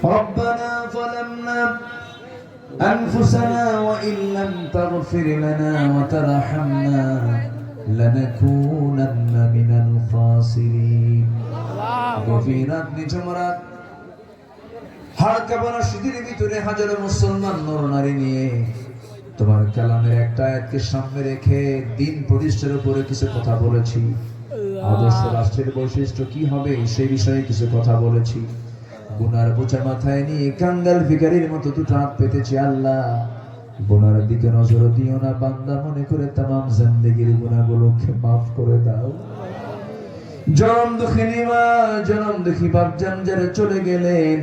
ربنا ظلمنا أنفسنا وإن لم تغفر لنا وترحمنا لنكونن من الخاسرين গভীরাত নিঝুমরাত হালকা বড় শীতের ভিতরে হাজারো মুসলমান নর নারী নিয়ে তোমার কালামের একটা আয়াতকে সামনে রেখে দিন প্রতিষ্ঠার উপরে কিছু কথা বলেছি। আদর্শ রাষ্ট্রের বৈশিষ্ট্য কি হবে সেই বিষয়ে কিছু কথা বলেছি। গুনার বোঝা মাথায় নিয়ে কাঙ্গাল ভিখারির মতো দুটো হাত পেতেছি। আল্লাহ, গুনার দিকে নজর দিও না, বান্দা মনে করে তামাম জিন্দেগির গুনাহগুলোকে মাফ করে দাও। জনম দুঃখিনী মা, জনম দুঃখী বাপজান যারা চলে গেলেন,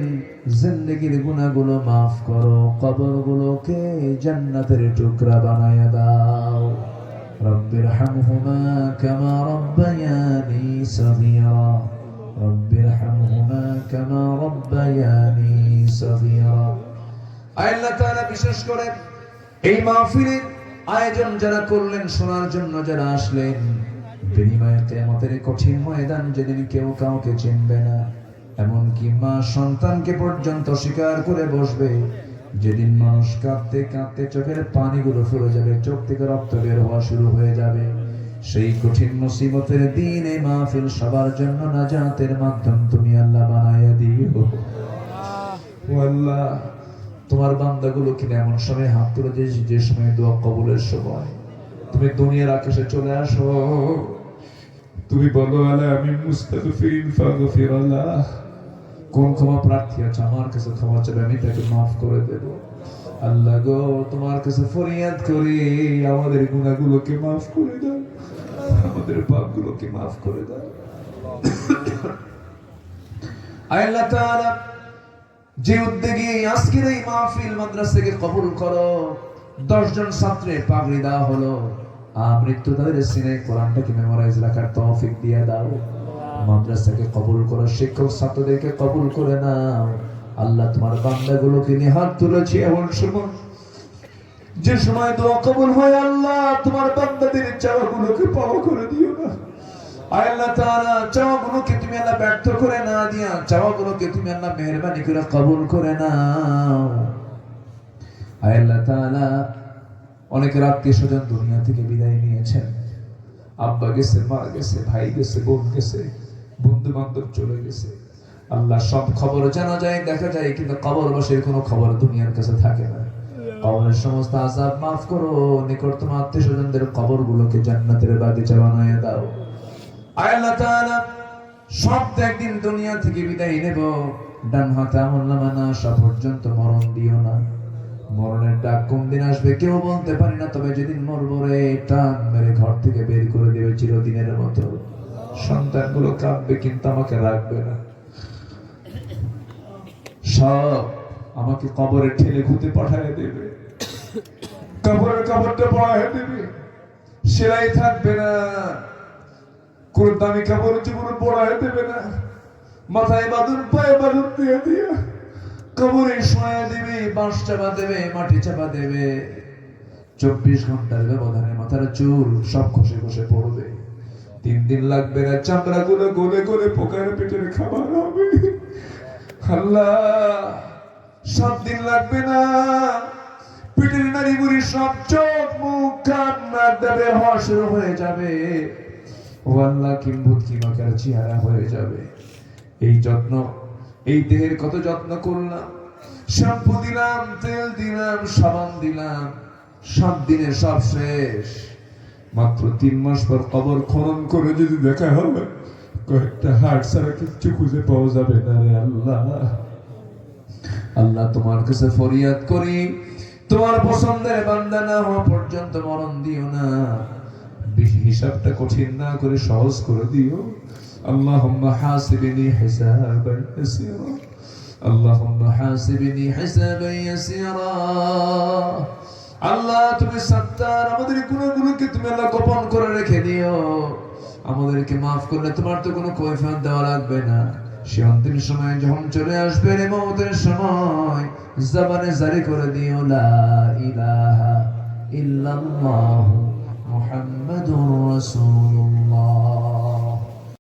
জিন্দেগির গুনাহগুলো মাফ করো, কবরগুলোকে জান্নাতের টুকরা বানায়া দাও। রব্বিরহামহুমা কামা রব্বায়ানি সগীরা, রব্বিরহামহুমা কামা রব্বায়ানি সগীরা। আল্লাহ তাআলা বিশেষ করে এই মাহফিলের আয়োজন যারা করলেন, শোনার জন্য যারা আসলেন, বিনিময়ে কিয়ামতের কঠিন ময়দান যেদিন কেউ কাউকে চিনবে না, এমনকি মা সন্তানকে পর্যন্ত স্বীকার করে বসবে, যেদিন মানুষ কাঁদতে কাঁদতে চোখের পানিগুলো ফুরে যাবে, চোখ থেকে রক্ত বের হওয়া শুরু হয়ে যাবে, সেই কঠিন মুসিবতের দিনে মাহফিল সবার জন্য নাজাতের মাধ্যম তুমি আল্লাহ বানায়া দিও। ও আল্লাহ, তোমার বান্দাগুলো কিনা এমন সময় হাত তুলে দিয়েছি যে সময় দোয়া কবুলের সময়। তুমি দুনিয়ার আকাশে চলে আসো, তুমি বলো আলা আমি মুস্তাগফিরিন ফাগফিরাল্লাহ। কোন ক্ষমা প্রার্থী আছে আমার কাছে ক্ষমা চাইবে, আমি তাকে মাফ করে দেব। আল্লাহ গো, তোমার কাছে ফরিয়াদ করি, আমাদের গুনাহগুলোকে মাফ করে দাও, আমাদের পাপগুলোকে মাফ করে দাও। আল্লাহ তাআলা যে উদ্যোগে আজকের এই মাহফিল মাদ্রাসাকে কবুল করো, 10 জন ছাত্রের পাগড়ি দেওয়া হলো, মৃত্যু তাদের সিনে কোরআনটাকে মেমোরাইজ রাখার তৌফিক দিয়ে দাও। মাদ্রাসাকে কবুল করো, শিক্ষক ছাত্রদেরকে কবুল করে নাও। আল্লাহ, তোমার বান্দাগুলোকে নিয়ে হাত তুলেছি এমন সময়, যে সময় দোয়া কবুল হয়, আল্লাহ তোমার বান্দাদের চাওয়াগুলোকে পাওয়া করে দিও না। আল্লাহ তাআলা চাওয়াগুলোকে তুমি আল্লাহ ব্যর্থ করে না দিয়া, চাওয়াগুলোকে তুমি আল্লাহ মেহেরবানি করে কবুল করে নাও। আল্লাহ তাআলা অনেকের আত্মীয় স্বজন দুনিয়া থেকে বিদায় নিয়েছেন, আব্বা গেছে, মা গেছে, ভাই গেছে, বোন গেছে, বন্ধু বান্ধব চলে গেছে। আল্লাহ, সব খবর জানা যায়, দেখা যায়, কিন্তু কবরবাসীর কোনো খবর দুনিয়ার কাছে থাকে না। কবরের সমস্ত আযাব মাফ করো, নিকটতম আত্মীয় স্বজনদের কবরগুলোকে জান্নাতের বাগিচা বানায় দাও। আল্লাহ তাআলা সব একদিন দুনিয়া থেকে বিদায় নেব, ডান হাতে আমলনামা না আসা পর্যন্ত মরণ দিও না। মরণের ডাক কোন দিন আসবে কেউ বলতে পারি না, তবে যেদিন মরবো রে, টান মেরে ঘর থেকে বের করে দেবে চিরদিনের মতো। সন্তানগুলো কাঁদবে কিন্তু আমাকে রাখবে না, সব আমাকে কবরে ঠেলে ঘুতে পাঠায় দেবে, কবরের কবরটা পড়ায় দেবে, সেলাই থাকবে না, কোন দামি কাপড় চোপড় পড়ায় দেবে না, মাথায় বাদুর পায়ে বাদুর দিয়ে দিয়ে কবরে শোয়া দেবে, বাঁশ চাপা দেবে, মাটি চাপা দেবে। 24 ঘন্টার ব্যবধানে মাথার চুল সব খসে খসে পড়বে। 3 দিন লাগবে না, চামড়া গুলো গলে গলে পোকার পেটের খাবার হবে। আল্লাহ, 7 দিন লাগবে না, পেটের নাড়ি বুড়ি সব চোখ মুখ কান নাক দেবে হওয়া শুরু হয়ে যাবে। ও আল্লাহ, কিম্ভূত কিমাকার চেহারা হয়ে যাবে। এই যত্ন, এই দেহের কত যত্ন করলাম, শ্যাম্পু দিলাম, তেল দিলাম, সাবান দিলাম, 7 দিনে সব শেষ। মাত্র 3 মাস পর কবর খনন করে যদি দেখা হবে, কয়েকটা হাড় ছাড়া কিচ্ছু খুঁজে পাওয়া যাবে না। রে আল্লাহ, আল্লাহ তোমার কাছে ফরিয়াদ করি, তোমার পছন্দের বান্দা না হওয়া পর্যন্ত মরণ দিও না। হিসাবটা কঠিন না করে সহজ করে দিও। আল্লাহুম্মা হাসিবনি হিসাবান ইয়াসীরা, আল্লাহুম্মা হাসিবনি হিসাবান ইয়াসীরা। আল্লাহ, তুমি সত্তার, আমাদের গুনাহগুলোকে তুমি আল্লাহ গোপন করে রেখে দিও। আমাদেরকে মাফ করলে তোমার তো কোনো কৈফিয়ত দেওয়া লাগবে না। সে অন্তিম সময় যখন চলে আসবে, রে মওতের সময়, জবানে জারি করে দিও লা ইলাহা ইল্লাল্লাহ মুহাম্মাদুর রাসূলুল্লাহ।